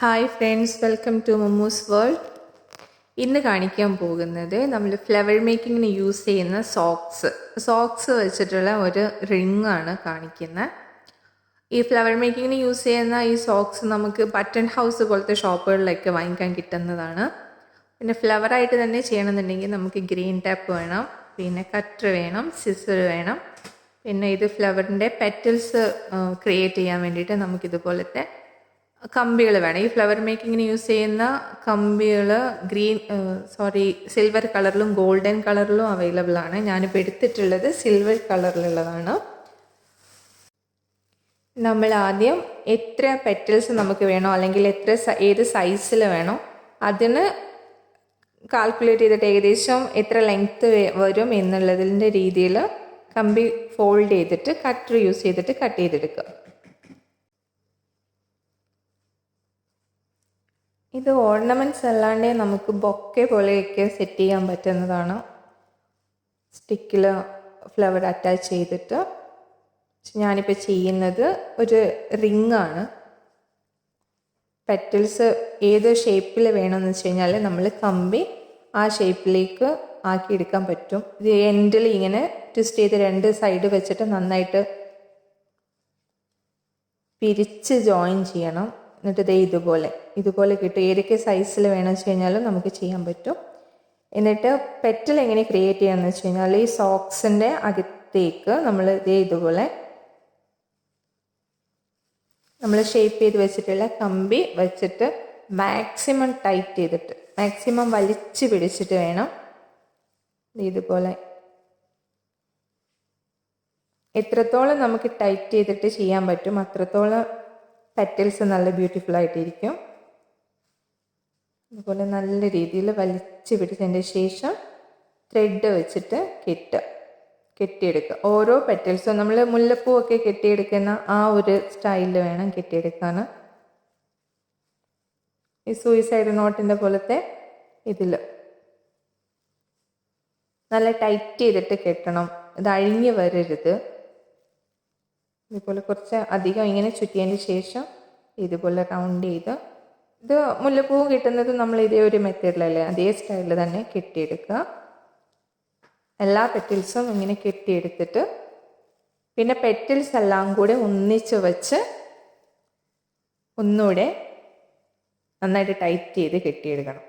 Hi friends, welcome to Mammoo's world. ഇന്ന് കാണിക്കാൻ പോകുന്നത് നമ്മൾ ഫ്ലവർ മേക്കിങ്ങിന് യൂസ് ചെയ്യുന്ന സോക്സ് വെച്ചിട്ടുള്ള ഒരു റിംഗ് ആണ് കാണിക്കുന്നത്. ഈ ഫ്ലവർ മേക്കിങ്ങിന് യൂസ് ചെയ്യുന്ന ഈ സോക്സ് നമുക്ക് ബട്ടൺ ഹൗസ് പോലത്തെ ഷോപ്പുകളിലൊക്കെ വാങ്ങിക്കാൻ കിട്ടുന്നതാണ്. പിന്നെ ഫ്ലവറായിട്ട് തന്നെ ചെയ്യണമെന്നുണ്ടെങ്കിൽ നമുക്ക് ഗ്രീൻ ടാപ്പ് വേണം, പിന്നെ കട്ടർ വേണം, സിസർ വേണം. പിന്നെ ഇത് ഫ്ലവറിൻ്റെ പെറ്റൽസ് ക്രിയേറ്റ് ചെയ്യാൻ വേണ്ടിയിട്ട് നമുക്കിതുപോലത്തെ കമ്പികൾ വേണം. ഈ ഫ്ലവർ മേക്കിങ്ങിന് യൂസ് ചെയ്യുന്ന കമ്പികൾ സിൽവർ കളറിലും ഗോൾഡൻ കളറിലും അവൈലബിൾ ആണ്. ഞാനിപ്പോൾ എടുത്തിട്ടുള്ളത് സിൽവർ കളറിലുള്ളതാണ്. നമ്മൾ ആദ്യം എത്ര പെറ്റൽസ് നമുക്ക് വേണോ അല്ലെങ്കിൽ ഏത് സൈസിൽ വേണോ അതിന് കാൽക്കുലേറ്റ് ചെയ്തിട്ട് ഏകദേശം എത്ര ലെങ്ത്ത് വരും എന്നുള്ളതിൻ്റെ രീതിയിൽ കമ്പി ഫോൾഡ് ചെയ്തിട്ട് കട്ടർ യൂസ് ചെയ്തിട്ട് കട്ട് ചെയ്തെടുക്കുക. ഇത് ഓർണമെൻറ്റ്സ് അല്ലാണ്ട് നമുക്ക് ബൊക്കെ പോലെയൊക്കെ സെറ്റ് ചെയ്യാൻ പറ്റുന്നതാണ്. സ്റ്റിക്കിൽ ഫ്ലവർ അറ്റാച്ച് ചെയ്തിട്ട് ഞാനിപ്പോൾ ചെയ്യുന്നത് ഒരു റിങ്ങാണ്. പെറ്റൽസ് ഏത് ഷേപ്പിൽ വേണമെന്ന് വെച്ച് കഴിഞ്ഞാൽ നമ്മൾ കമ്പി ആ ഷേപ്പിലേക്ക് ആക്കിയെടുക്കാൻ പറ്റും. ഇത് എൻഡിൽ ഇങ്ങനെ ട്വിസ്റ്റ് ചെയ്ത് രണ്ട് സൈഡ് വെച്ചിട്ട് നന്നായിട്ട് പിരിച്ച് ജോയിൻ ചെയ്യണം. എന്നിട്ട് ദേ ഇതുപോലെ കിട്ടും. ഏതൊക്കെ സൈസിൽ വേണമെന്ന് വെച്ച് കഴിഞ്ഞാലും നമുക്ക് ചെയ്യാൻ പറ്റും. എന്നിട്ട് പെറ്റൽ എങ്ങനെ ക്രിയേറ്റ് ചെയ്യാമെന്ന് വെച്ച് കഴിഞ്ഞാൽ ഈ സോക്സിൻ്റെ അകത്തേക്ക് നമ്മൾ ഇതുപോലെ നമ്മൾ ഷേപ്പ് ചെയ്ത് വെച്ചിട്ടുള്ള കമ്പി വെച്ചിട്ട് മാക്സിമം ടൈറ്റ് ചെയ്തിട്ട് മാക്സിമം വലിച്ച് പിടിച്ചിട്ട് വേണം ഇതുപോലെ എത്രത്തോളം നമുക്ക് ടൈറ്റ് ചെയ്തിട്ട് ചെയ്യാൻ പറ്റും അത്രത്തോളം പെറ്റൽസ് നല്ല ബ്യൂട്ടിഫുൾ ആയിട്ടിരിക്കും. അതുപോലെ നല്ല രീതിയിൽ വലിച്ച് പിടിച്ചതിൻ്റെ ശേഷം ത്രെഡ് വെച്ചിട്ട് കെട്ടിയെടുക്കുക. ഓരോ പെറ്റൽസും നമ്മൾ മുല്ലപ്പൂവൊക്കെ കെട്ടിയെടുക്കുന്ന ആ ഒരു സ്റ്റൈലിൽ വേണം കെട്ടിയെടുക്കാൻ. ഈ സൂയിസൈഡ് നോട്ടിൻ്റെ പോലത്തെ ഇതിൽ നല്ല ടൈറ്റ് ചെയ്തിട്ട് കെട്ടണം. ഇത് അഴിഞ്ഞ് വരരുത്. ഇതുപോലെ കുറച്ച് അധികം ഇങ്ങനെ ചുറ്റിയതിന് ശേഷം ഇതുപോലെ റൗണ്ട് ചെയ്ത് ഇത് മുല്ലപ്പൂവ് കിട്ടുന്നത് നമ്മൾ ഇതേ ഒരു മെത്തേഡിലല്ലേ അതേ സ്റ്റൈലിൽ തന്നെ കെട്ടിയെടുക്കുക. എല്ലാ പെറ്റൽസും ഇങ്ങനെ കെട്ടിയെടുത്തിട്ട് പിന്നെ പെറ്റൽസ് എല്ലാം കൂടെ ഒന്നിച്ച് വെച്ച് ഒന്നുകൂടെ നന്നായിട്ട് ടൈറ്റ് ചെയ്ത് കെട്ടിയെടുക്കണം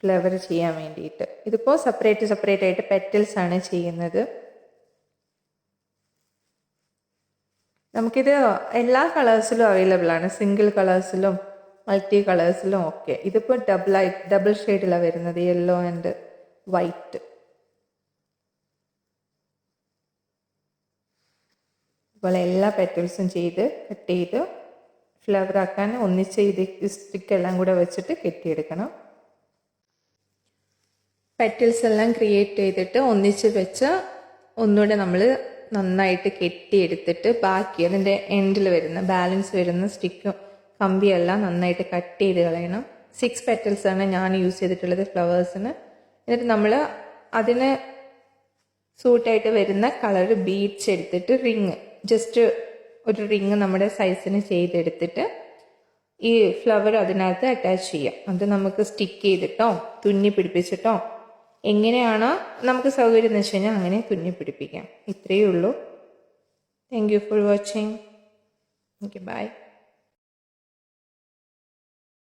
ഫ്ലവർ ചെയ്യാൻ വേണ്ടിയിട്ട്. ഇതിപ്പോൾ സെപ്പറേറ്റ് ആയിട്ട് പെറ്റൽസ് ആണ് ചെയ്യുന്നത്. നമുക്കിത് എല്ലാ കളേഴ്സിലും അവൈലബിൾ ആണ്, സിംഗിൾ കളേഴ്സിലും മൾട്ടി കളേഴ്സിലും ഒക്കെ. ഇതിപ്പോൾ ഡബിൾ ഷെയ്ഡിലാണ് വരുന്നത്, യെല്ലോ ആൻഡ് വൈറ്റ്. അതുപോലെ എല്ലാ പെറ്റൽസും ചെയ്ത് കട്ട് ചെയ്ത് ഫ്ലവർ ആക്കാൻ ഒന്നിച്ച് ഇത് സ്റ്റിക്കെല്ലാം കൂടെ വെച്ചിട്ട് കെട്ടിയെടുക്കണം. പെറ്റൽസ് എല്ലാം ക്രിയേറ്റ് ചെയ്തിട്ട് ഒന്നിച്ച് വെച്ച് ഒന്നുകൂടെ നമ്മൾ നന്നായിട്ട് കെട്ടിയെടുത്തിട്ട് ബാക്കി അതിൻ്റെ എൻഡിൽ വരുന്ന ബാലൻസ് വരുന്ന സ്റ്റിക്കും കമ്പിയെല്ലാം നന്നായിട്ട് കട്ട് ചെയ്ത് കളയണം. 6 പെറ്റൽസ് ആണ് ഞാൻ യൂസ് ചെയ്തിട്ടുള്ളത് ഫ്ലവേഴ്സിന്. എന്നിട്ട് നമ്മൾ അതിന് സൂട്ടായിട്ട് വരുന്ന കളർ ബീഡ്സ് എടുത്തിട്ട് ജസ്റ്റ് ഒരു റിങ് നമ്മുടെ സൈസിന് ചെയ്തെടുത്തിട്ട് ഈ ഫ്ലവർ അതിനകത്ത് അറ്റാച്ച് ചെയ്യാം. അത് നമുക്ക് സ്റ്റിക്ക് ചെയ്തിട്ടോ തുന്നി പിടിപ്പിച്ചിട്ടോ എങ്ങനെയാണോ നമുക്ക് സൗകര്യം എന്ന് വെച്ച് കഴിഞ്ഞാൽ അങ്ങനെ തുന്നി പിടിപ്പിക്കാം. ഇത്രയേ ഉള്ളൂ. Thank you for watching. Okay, by.